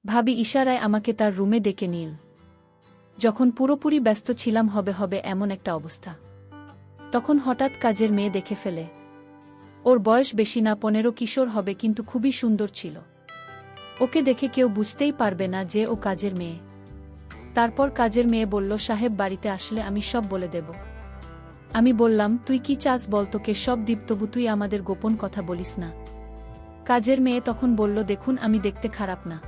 ভাবি ইশারায় আমাকে তার রুমে ডেকে নিল। যখন পুরোপুরি ব্যস্ত ছিলাম হবে এমন একটা অবস্থা, তখন হঠাৎ কাজের মেয়ে দেখে ফেলে। ওর বয়স বেশি না, 15 কিশোর হবে, কিন্তু খুবই সুন্দর ছিল। ওকে দেখে কেউ বুঝতেই পারবে না যে ও কাজের মেয়ে। তারপর কাজের মেয়ে বলল, সাহেব বাড়িতে আসলে আমি সব বলে দেব। আমি বললাম, তুই কি চাস বল, তোকে সব দিব, তবু তুই আমাদের গোপন কথা বলিস না। কাজের মেয়ে তখন বলল, দেখুন আমি দেখতে খারাপ না,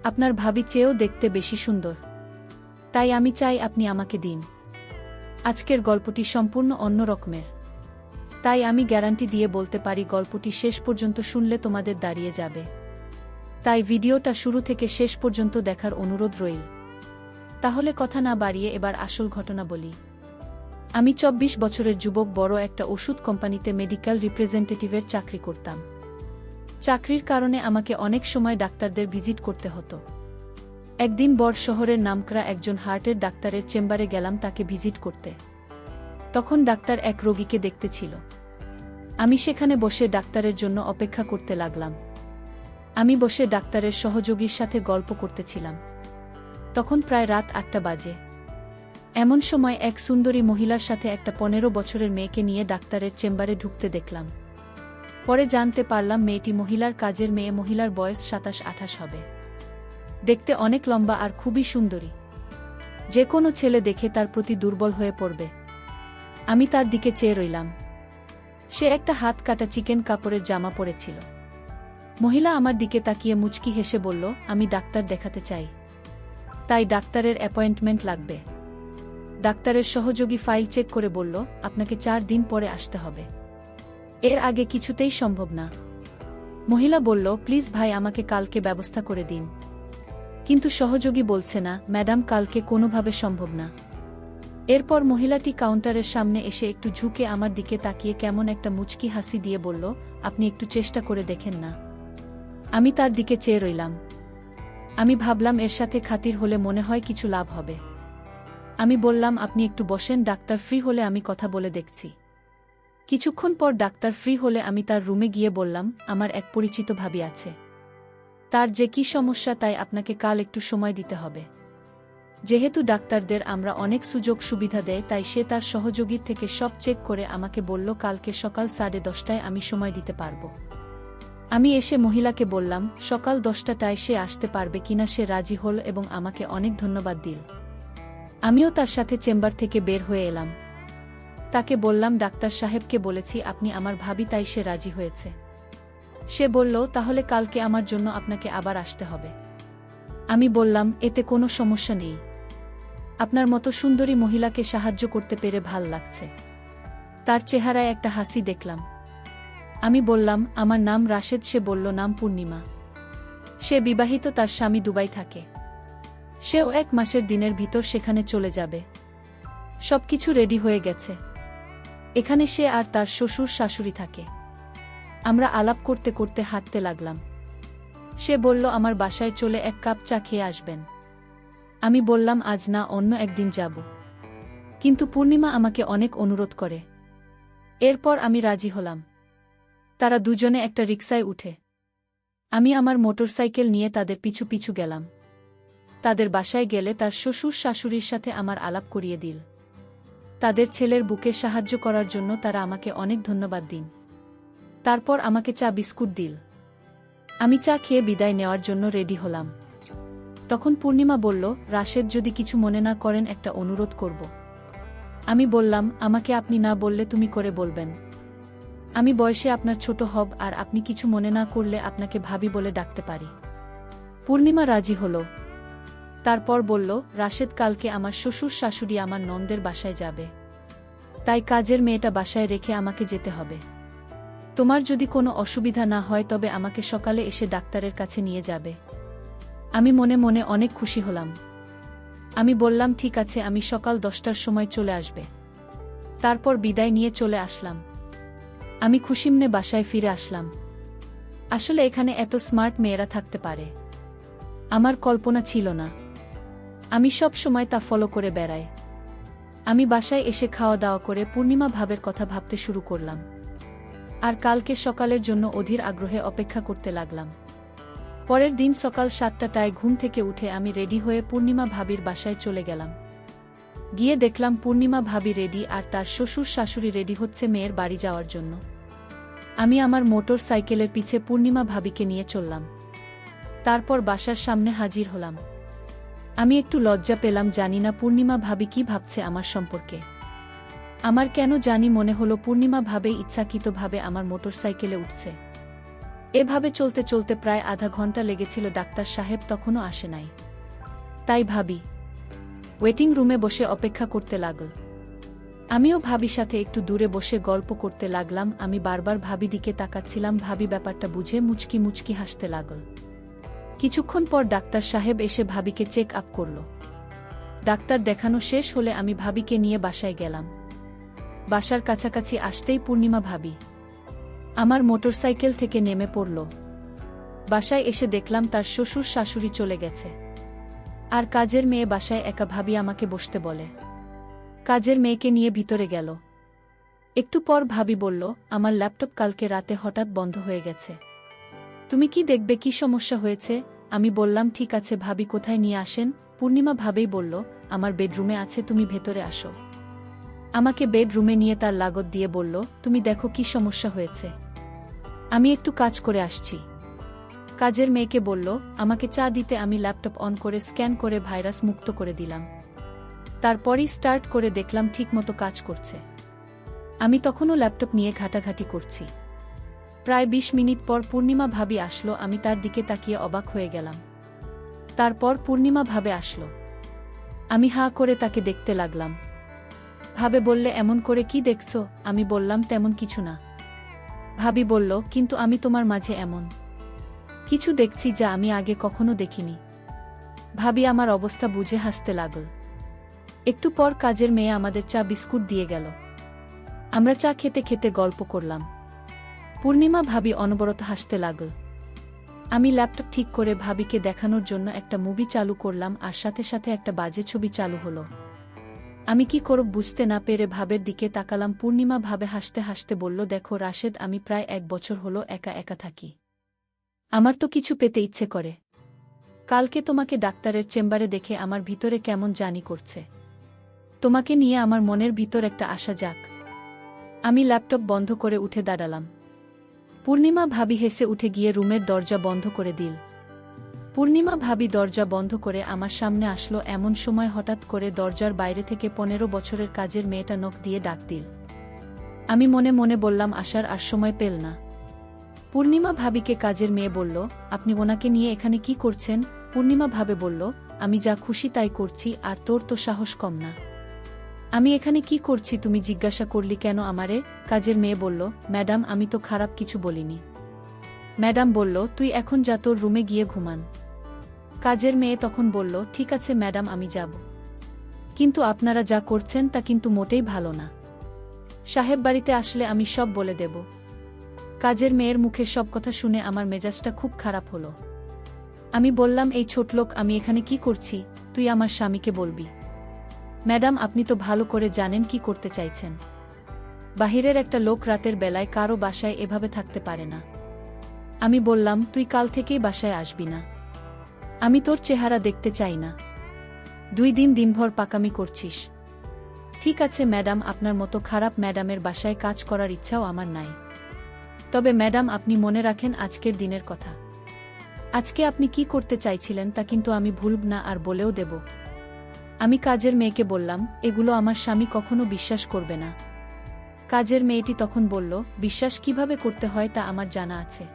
আপনার ভাবি চেয়েও দেখতে বেশি সুন্দর, তাই আমি চাই আপনি আমাকে দিন। আজকের গল্পটি সম্পূর্ণ অন্য রকমের, তাই আমি গ্যারান্টি দিয়ে বলতে পারি গল্পটি শেষ পর্যন্ত শুনলে তোমাদের দাঁড়িয়ে যাবে। তাই ভিডিওটা শুরু থেকে শেষ পর্যন্ত দেখার অনুরোধ রইল। তাহলে কথা না বাড়িয়ে এবার আসল ঘটনা বলি। আমি 24 বছরের যুবক, বড় একটা ওষুধ কোম্পানিতে মেডিকেল রিপ্রেজেন্টেটিভের চাকরি করতাম। চাকরির কারণে আমাকে অনেক সময় ডাক্তারদের ভিজিট করতে হতো। একদিন বড় শহরের নামকরা একজন হার্টের ডাক্তারের চেম্বারে গেলাম তাকে ভিজিট করতে। তখন ডাক্তার এক রোগীকে দেখতে ছিল। আমি সেখানে বসে ডাক্তারের জন্য অপেক্ষা করতে লাগলাম। আমি বসে ডাক্তারের সহযোগীর সাথে গল্প করতেছিলাম। তখন প্রায় রাত 8টা বাজে। এমন সময় এক সুন্দরী মহিলার সাথে একটা 15 বছরের মেয়েকে নিয়ে ডাক্তারের চেম্বারে ঢুকতে দেখলাম। পরে জানতে পারলাম মেয়েটি মহিলার কাজের মেয়ে। মহিলার বয়স 27-28 হবে। দেখতে অনেক লম্বা আর খুবই সুন্দরী, যে কোনো ছেলে দেখে তার প্রতি দুর্বল হয়ে পড়বে। আমি তার দিকে চেয়ে রইলাম। সে একটা হাত কাটা চিকেন কাপড়ের জামা পরেছিল। মহিলা আমার দিকে তাকিয়ে মুচকি হেসে বলল, আমি ডাক্তার দেখাতে চাই, তাই ডাক্তারের অ্যাপয়েন্টমেন্ট লাগবে। ডাক্তারের সহযোগী ফাইল চেক করে বলল, আপনাকে 4 দিন পরে আসতে হবে, এর আগে কিছুতেই সম্ভব না। মহিলা বলল, প্লিজ ভাই, আমাকে কালকে ব্যবস্থা করে দিন। কিন্তু সহযোগী বলছে না, ম্যাডাম, কালকে কোনোভাবে সম্ভব না। এরপর মহিলাটি কাউন্টারের সামনে এসে একটু ঝুঁকে আমার দিকে তাকিয়ে কেমন একটা মুচকি হাসি দিয়ে বলল, আপনি একটু চেষ্টা করে দেখেন না। আমি তার দিকে চেয়ে রইলাম। আমি ভাবলাম এর সাথে খাতির হলে মনে হয় কিছু লাভ হবে। আমি বললাম, আপনি একটু বসেন, ডাক্তার ফ্রি হলে আমি কথা বলে দেখছি। কিছুক্ষণ পর ডাক্তার ফ্রি হলে আমি তার রুমে গিয়ে বললাম, আমার এক পরিচিত ভাবি আছে, তার যে কি সমস্যা, তাই আপনাকে কাল একটু সময় দিতে হবে। যেহেতু ডাক্তারদের আমরা অনেক সুযোগ সুবিধা দেয়, তাই সে তার সহযোগীর থেকে সব চেক করে আমাকে বলল, কালকে সকাল 10:30টায় আমি সময় দিতে পারব। আমি এসে মহিলাকে বললাম সকাল 10টায় সে আসতে পারবে কিনা। সে রাজি হল এবং আমাকে অনেক ধন্যবাদ দিল। আমিও তার সাথে চেম্বার থেকে বের হয়ে এলাম। তাকে বললাম, ডাক্তার সাহেবকে বলেছি আপনি আমার ভাবি, তাই সে রাজি হয়েছে। সে বলল, তাহলে কালকে আমার জন্য আপনাকে আবার আসতে হবে। আমি বললাম, এতে কোনো সমস্যা নেই, আপনার মতো সুন্দরী মহিলাকে সাহায্য করতে পেরে ভাল লাগছে। তার চেহারায় একটা হাসি দেখলাম। আমি বললাম, আমার নাম রাশেদ। সে বলল, নাম পূর্ণিমা। সে বিবাহিত, তার স্বামী দুবাই থাকে। সেও 1 মাসের দিনের ভিতর সেখানে চলে যাবে। সবকিছু রেডি হয়ে গেছে। এখানে সে আর তার শ্বশুর শাশুড়ি থাকে। আমরা আলাপ করতে করতে হাঁটতে লাগলাম। সে বলল, আমার বাসায় চলে 1 কাপ চা খেয়ে আসবেন। আমি বললাম, আজ না, অন্য একদিন যাব। কিন্তু পূর্ণিমা আমাকে অনেক অনুরোধ করে। এরপর আমি রাজি হলাম। তারা দুজনে একটা রিকশায় উঠে আমি আমার মোটরসাইকেল নিয়ে তাদের পিছু পিছু গেলাম। তাদের বাসায় গেলে তার শ্বশুর শাশুড়ির সাথে আমার আলাপ করিয়ে দিল। তাদের ছেলের বুকে সাহায্য করার জন্য তারা আমাকে অনেক ধন্যবাদ দিন। তারপর আমাকে চা বিস্কুট দিল। আমি চা খেয়ে বিদায় নেওয়ার জন্য রেডি হলাম। তখন পূর্ণিমা বলল, রাশেদ, যদি কিছু মনে না করেন একটা অনুরোধ করব। আমি বললাম, আমাকে আপনি না বললে তুমি করে বলবেন। আমি বয়সে আপনার ছোট হব, আর আপনি কিছু মনে না করলে আপনাকে ভাবি বলে ডাকতে পারি। পূর্ণিমা রাজি হল। তারপর বলল, রাশেদ, কালকে আমার শ্বশুর শাশুড়ি আমার ননদের বাসায় যাবে, তাই কাজের মেয়েটা বাসায় রেখে আমাকে যেতে হবে। তোমার যদি কোনো অসুবিধা না হয় তবে আমাকে সকালে এসে ডাক্তারের কাছে নিয়ে যাবে। আমি মনে মনে অনেক খুশি হলাম। আমি বললাম, ঠিক আছে, আমি সকাল 10টার সময় চলে আসবে। তারপর বিদায় নিয়ে চলে আসলাম। আমি খুশিমনে বাসায় ফিরে আসলাম। আসলে এখানে এত স্মার্ট মেয়েরা থাকতে পারে আমার কল্পনা ছিল না। আমি সব সময় তা ফলো করে বেড়াই। আমি বাসায় এসে খাওয়া দাওয়া করে পূর্ণিমা ভাবের কথা ভাবতে শুরু করলাম, আর কালকে সকালের জন্য অধীর আগ্রহে অপেক্ষা করতে লাগলাম। পরের দিন সকাল 7টায় ঘুম থেকে উঠে আমি রেডি হয়ে পূর্ণিমা ভাবির বাসায় চলে গেলাম। গিয়ে দেখলাম পূর্ণিমা ভাবি রেডি আর তার শ্বশুর শাশুড়ি রেডি হচ্ছে মেয়ের বাড়ি যাওয়ার জন্য। আমি আমার মোটর সাইকেলের পিছে পূর্ণিমা ভাবিকে নিয়ে চললাম। তারপর বাসার সামনে হাজির হলাম। আমি একটু লজ্জা পেলাম, জানি না পূর্ণিমা ভাবি কি ভাবছে আমার সম্পর্কে। আমার কেন জানি মনে হলো পূর্ণিমা ভাবে ইচ্ছাকৃতভাবে আমার মোটরসাইকেলে উঠছে। এভাবে চলতে চলতে প্রায় আধা ঘন্টা লেগেছিল, ডাক্তার সাহেব তখনও আসে নাই। তাই ভাবি ওয়েটিং রুমে বসে অপেক্ষা করতে লাগল। আমিও ভাবির সাথে একটু দূরে বসে গল্প করতে লাগলাম। আমি বারবার ভাবি দিকে তাকাচ্ছিলাম। ভাবি ব্যাপারটা বুঝে মুচকি মুচকি হাসতে লাগল। কিছুক্ষণ পর ডাক্তার সাহেব এসে ভাবিকে চেক আপ করল। ডাক্তার দেখানো শেষ হলে আমি ভাবিকে নিয়ে বাসায় গেলাম। বাসার কাছাকাছি আসতেই পূর্ণিমা ভাবি আমার মোটরসাইকেল থেকে নেমে পড়ল। বাসায় এসে দেখলাম তার শ্বশুর শাশুড়ি চলে গেছে, আর কাজের মেয়ে বাসায় একা। ভাবি আমাকে বসতে বলে, কাজের মেয়েকে নিয়ে ভিতরে গেল। একটু পর ভাবি বলল, আমার ল্যাপটপ কালকে রাতে হঠাৎ বন্ধ হয়ে গেছে, তুমি কি দেখবে কি সমস্যা হয়েছে? আমি বললাম ঠিক আছে। ভাবি কোথায় নিয়ে আসেন? পূর্ণিমা ভাবেই বলল, আমার বেডরুমে আছে, তুমি ভেতরে আসো। আমাকে বেডরুমে নিয়ে তার লাগত দিয়ে বলল, তুমি দেখো কি সমস্যা হয়েছে, আমি একটু কাজ করে আসছি। কাজের মেয়েকে বলল, আমাকে চা দিতে। আমি ল্যাপটপ অন করে স্ক্যান করে ভাইরাস মুক্ত করে দিলাম। তারপরই স্টার্ট করে দেখলাম ঠিকমতো কাজ করছে। আমি তখনও ল্যাপটপ নিয়ে ঘাটাঘাটি করছি। প্রায় 20 মিনিট পর পূর্ণিমা ভাবি আসলো। আমি তার দিকে তাকিয়ে অবাক হয়ে গেলাম। তারপর পূর্ণিমা ভাবে আসলো। আমি হাঁ করে তাকে দেখতে লাগলাম। ভাবে বললে, এমন করে কি দেখছো? আমি বললাম, তেমন কিছু না। ভাবি বলল, কিন্তু আমি তোমার মাঝে এমন কিছু দেখছি যা আমি আগে কখনো দেখিনি। ভাবি আমার অবস্থা বুঝে হাসতে লাগল। একটু পর কাজের মেয়ে আমাদের চা বিস্কুট দিয়ে গেল। আমরা চা খেতে খেতে গল্প করলাম। পূর্ণিমা ভাবি অনবরত হাসতে লাগল। আমি ল্যাপটপ ঠিক করে ভাবিকে দেখানোর জন্য একটা মুভি চালু করলাম, আর সাথে সাথে একটা বাজে ছবি চালু হলো। আমি কি করব বুঝতে না পেরে ভাবের দিকে তাকালাম। পূর্ণিমা ভাবে হাসতে হাসতে বলল, দেখো রাশেদ, আমি প্রায় 1 বছর হলো একা একা থাকি। আমার তো কিছু পেতে ইচ্ছে করে। কালকে তোমাকে ডাক্তারের চেম্বারে দেখে আমার ভিতরে কেমন জানি করছে। তোমাকে নিয়ে আমার মনের ভিতর একটা আশা যাক। আমি ল্যাপটপ বন্ধ করে উঠে দাঁড়ালাম। পূর্ণিমা ভাবি হেসে উঠে গিয়ে রুমের দরজা বন্ধ করে দিল। পূর্ণিমা ভাবি দরজা বন্ধ করে আমার সামনে আসলো। এমন সময় হঠাৎ করে দরজার বাইরে থেকে 15 বছরের কাজের মেয়েটা নখ দিয়ে ডাক দিল। আমি মনে মনে বললাম, আসার আর সময় পেল না। পূর্ণিমা ভাবিকে কাজের মেয়ে বলল, আপনি ওনাকে নিয়ে এখানে কি করছেন? পূর্ণিমা ভাবে বলল, আমি যা খুশি তাই করছি, আর তোর তো সাহস কম না। আমি এখানে কি করছি তুমি জিজ্ঞাসা করলি কেন আমারে? কাজের মেয়ে বলল, ম্যাডাম আমি তো খারাপ কিছু বলিনি। ম্যাডাম বলল, তুই এখন যা, তোর রুমে গিয়ে ঘুমান। কাজের মেয়ে তখন বলল, ঠিক আছে ম্যাডাম, আমি যাব। কিন্তু আপনারা যা করছেন তা কিন্তু মোটেই ভালো না। সাহেব বাড়িতে আসলে আমি সব বলে দেব। কাজের মেয়ের মুখে সব কথা শুনে আমার মেজাজটা খুব খারাপ হলো। আমি বললাম, এই ছোটলোক, আমি এখানে কি করছি? তুই আমার স্বামীকে বলবি। ম্যাডাম আপনি তো ভালো করে জানেন কি করতে চাইছেন। বাহিরের একটা লোক রাতের বেলায় কারো বাসায় এভাবে থাকতে পারে না। আমি বললাম, তুই কাল থেকেই বাসায় আসবি না। আমি তোর চেহারা দেখতে চাই না। 2 দিন দিনভর পাকামি করছিস। ঠিক আছে ম্যাডাম, আপনার মতো খারাপ ম্যাডামের বাসায় কাজ করার ইচ্ছাও আমার নাই। তবে ম্যাডাম আপনি মনে রাখেন আজকের দিনের কথা। আজকে আপনি কি করতে চাইছিলেন তা কিন্তু আমি ভুলব না, আর বলেও দেব। আমি কাজের মেয়েকে বললাম, এগুলো আমার স্বামী কখনো বিশ্বাস করবে না। কাজের মেয়েটি তখন বলল, বিশ্বাস কিভাবে করতে হয় তা আমার জানা আছে।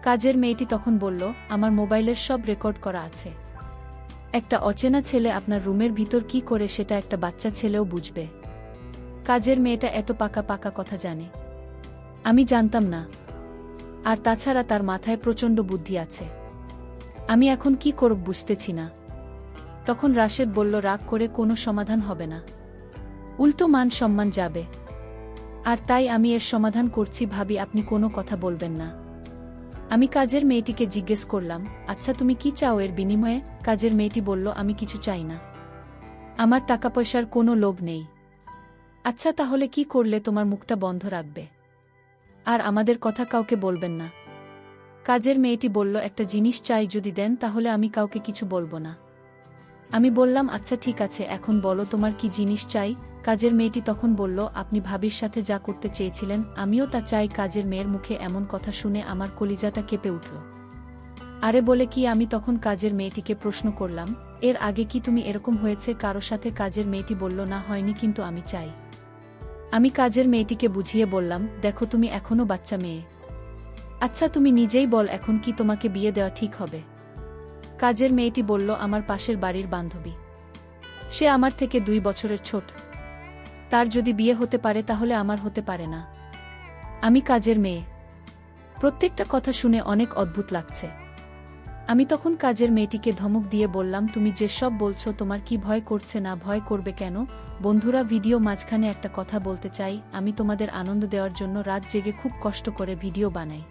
কাজের মেয়েটি তখন বলল, আমার মোবাইলের সব রেকর্ড করা আছে। একটা অচেনা ছেলে আপনার রুমের ভিতর কি করে সেটা একটা বাচ্চা ছেলেও বুঝবে। কাজের মেয়েটা এত পাকা পাকা কথা জানে, আমি জানতাম না। আর তাছাড়া তার মাথায় প্রচণ্ড বুদ্ধি আছে। আমি এখন কি করব বুঝতেছি না। তখন রাশেদ বলল, রাগ করে কোনো সমাধান হবে না, উল্টো মান সম্মান যাবে। আর তাই আমি এর সমাধান করছি। ভাবি আপনি কোনো কথা বলবেন না। আমি কাজের মেয়েটিকে জিজ্ঞেস করলাম, আচ্ছা তুমি কি চাও এর বিনিময়ে? কাজের মেয়েটি বলল, আমি কিছু চাই না, আমার টাকা পয়সার কোনো লোভ নেই। আচ্ছা তাহলে কি করলে তোমার মুখটা বন্ধ রাখবে আর আমাদের কথা কাউকে বলবেন না? কাজের মেয়েটি বলল, একটা জিনিস চাই, যদি দেন তাহলে আমি কাউকে কিছু বলবো না। আমি বললাম, আচ্ছা ঠিক আছে, এখন বলো তোমার কি জিনিস চাই। কাজের মেয়েটি তখন বলল, আপনি ভাবির সাথে যা করতে চেয়েছিলেন আমিও তা চাই। কাজের মেয়ের মুখে এমন কথা শুনে আমার কলিজাটা কেঁপে উঠল। আরে বলে কি? আমি তখন কাজের মেয়েটিকে প্রশ্ন করলাম, এর আগে কি তুমি এরকম হয়েছে কারো সাথে? কাজের মেয়েটি বলল, না হয়নি, কিন্তু আমি চাই। আমি কাজের মেয়েটিকে বুঝিয়ে বললাম, দেখো তুমি এখনো বাচ্চা মেয়ে। আচ্ছা তুমি নিজেই বল, এখন কি তোমাকে বিয়ে দেওয়া ঠিক হবে? কাজের মেয়েটি বলল, আমার পাশের বাড়ির বান্ধবী, সে আমার থেকে 2 বছরের ছোট, তার যদি বিয়ে হতে পারে তাহলে আমার হতে পারে না। আমি কাজের মেয়ে। প্রত্যেকটা কথা শুনে অনেক অদ্ভুত লাগছে। আমি তখন কাজের মেয়েটিকে ধমক দিয়ে বললাম, তুমি যেসব বলছো তোমার কি ভয় করছে না? ভয় করবে কেন? বন্ধুরা, ভিডিও মাঝখানে একটা কথা বলতে চাই, আমি তোমাদের আনন্দ দেওয়ার জন্য রাত জেগে খুব কষ্ট করে ভিডিও বানাই।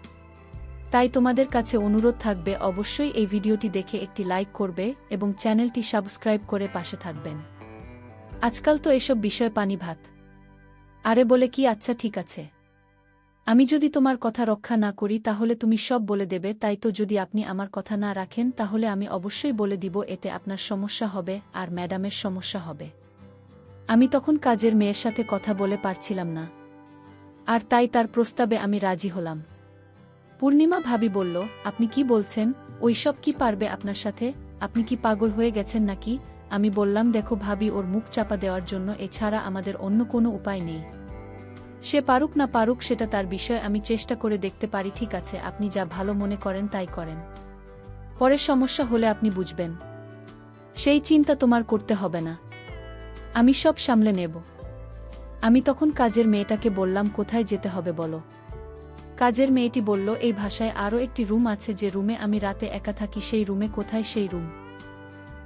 তাই তোমাদের কাছে অনুরোধ থাকবে, অবশ্যই এই ভিডিওটি দেখে একটি লাইক করবে এবং চ্যানেলটি সাবস্ক্রাইব করে পাশে থাকবেন। আজকাল তো এসব বিষয় পানি ভাত। আরে বলে কি? আচ্ছা ঠিক আছে, আমি যদি তোমার কথা রক্ষা না করি তাহলে তুমি সব বলে দেবে, তাই তো যদি আপনি আমার কথা না রাখেন তাহলে আমি অবশ্যই বলে দিব, এতে আপনার সমস্যা হবে আর ম্যাডামের সমস্যা হবে। আমি তখন কাজের মেয়ের সাথে কথা বলে পারছিলাম না, আর তাই তার প্রস্তাবে আমি রাজি হলাম। পূর্ণিমা ভাবি বলল, আপনি কি বলছেন? ওইসব কি পারবে আপনার সাথে? আপনি কি পাগল হয়ে গেছেন নাকি? আমি বললাম, দেখো ভাবি, ওর মুখ চাপা দেওয়ার জন্য এছাড়া আমাদের অন্য কোনো উপায় নেই। সে পারুক না পারুক সেটা তার বিষয়, আমি চেষ্টা করে দেখতে পারি। ঠিক আছে, আপনি যা ভালো মনে করেন তাই করেন, পরে সমস্যা হলে আপনি বুঝবেন, সেই চিন্তা তোমার করতে হবে না, আমি সব সামলে নেব। আমি তখন কাজের মেয়েটাকে বললাম, কোথায় যেতে হবে বলো। কাজের মেয়েটি বলল, এই ভাষায় আরও একটি রুম আছে, যে রুমে আমি রাতে একা থাকি। সেই রুমে? কোথায় সেই রুম?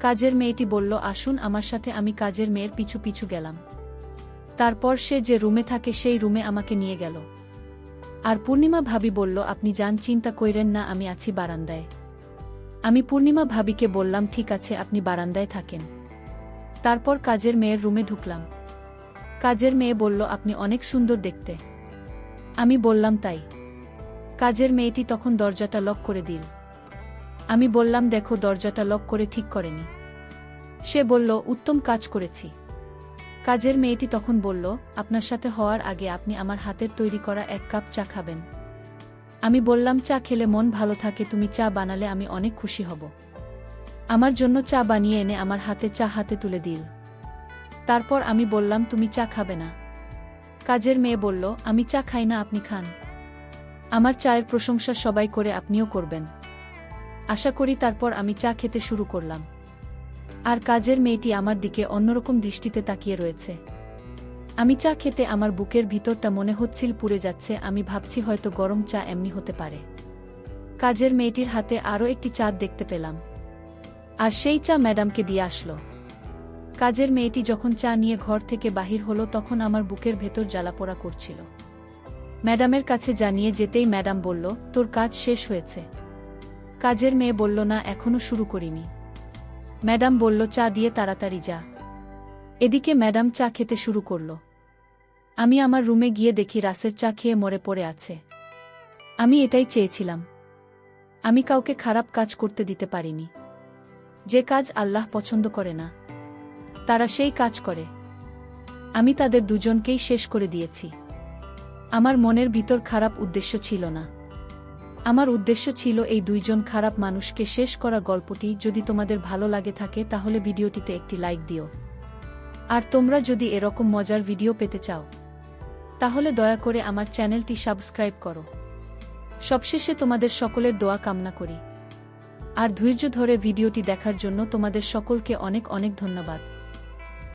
কাজের মেয়েটি বলল, আসুন আমার সাথে। আমি কাজের মেয়ের পিছু পিছু গেলাম। তারপর সে যে রুমে থাকে সেই রুমে আমাকে নিয়ে গেল। আর পূর্ণিমা ভাবি বলল, আপনি যান, চিন্তা কইরেন না, আমি আছি বারান্দায়। আমি পূর্ণিমা ভাবিকে বললাম, ঠিক আছে, আপনি বারান্দায় থাকেন। তারপর কাজের মেয়ের রুমে ঢুকলাম। কাজের মেয়ে বলল, আপনি অনেক সুন্দর দেখতে। আমি বললাম, তাই? কাজের মেয়েটি তখন দরজাটা লক করে দিল। আমি বললাম, দেখো, দরজাটা লক করে ঠিক করেনি। সে বলল, উত্তম কাজ করেছি। কাজের মেয়েটি তখন বলল, আপনার সাথে হওয়ার আগে আপনি আমার হাতের তৈরি করা 1 কাপ চা খাবেন। আমি বললাম, চা খেলে মন ভালো থাকে, তুমি চা বানালে আমি অনেক খুশি হব। আমার জন্য চা বানিয়ে এনে আমার হাতে চা হাতে তুলে দিল। তারপর আমি বললাম, তুমি চা খাবে না? কাজের মেয়ে বলল, আমি চা খাই না, আপনি খান। আমার চায়ের প্রশংসা সবাই করে, আপনিও করবেন আশা করি। তারপর আমি চা খেতে শুরু করলাম, আর কাজের মেয়েটি আমার দিকে অন্যরকম দৃষ্টিতে তাকিয়ে রয়েছে। আমি চা খেতে আমার বুকের ভিতরটা মনে হচ্ছিল পুড়ে যাচ্ছে। আমি ভাবছি হয়তো গরম চা এমনি হতে পারে। কাজের মেয়েটির হাতে আরও একটি চা দেখতে পেলাম, আর সেই চা ম্যাডামকে দিয়ে আসলো। কাজের মেয়েটি যখন চা নিয়ে ঘর থেকে বাহির হলো তখন আমার বুকের ভেতর জ্বালাপোড়া করছিল। ম্যাডামের কাছে জানিয়ে যেতেই ম্যাডাম বলল, তোর কাজ শেষ হয়েছে। কাজের মেয়ে বলল, না, এখনো শুরু করিনি। ম্যাডাম বলল, চা দিয়ে তাড়াতাড়ি যা। এদিকে ম্যাডাম চা খেতে শুরু করল। আমি আমার রুমে গিয়ে দেখি রাসের চা খেয়ে মরে পড়ে আছে। আমি এটাই চেয়েছিলাম। আমি কাউকে খারাপ কাজ করতে দিতে পারিনি। যে কাজ আল্লাহ পছন্দ করে না তারা সেই কাজ করে। আমি তাদের দুজনকেই শেষ করে দিয়েছি। আমার মনের ভিতর খারাপ উদ্দেশ্য ছিল না। আমার উদ্দেশ্য ছিল এই 2 জন খারাপ মানুষকে শেষ করা। গল্পটি যদি তোমাদের ভালো লাগে থাকে তাহলে ভিডিওটিতে একটি লাইক দিও। আর তোমরা যদি এরকম মজার ভিডিও পেতে চাও তাহলে দয়া করে আমার চ্যানেলটি সাবস্ক্রাইব করো। সবশেষে তোমাদের সকলের দোয়া কামনা করি। আর ধৈর্য ধরে ভিডিওটি দেখার জন্য তোমাদের সকলকে অনেক অনেক ধন্যবাদ।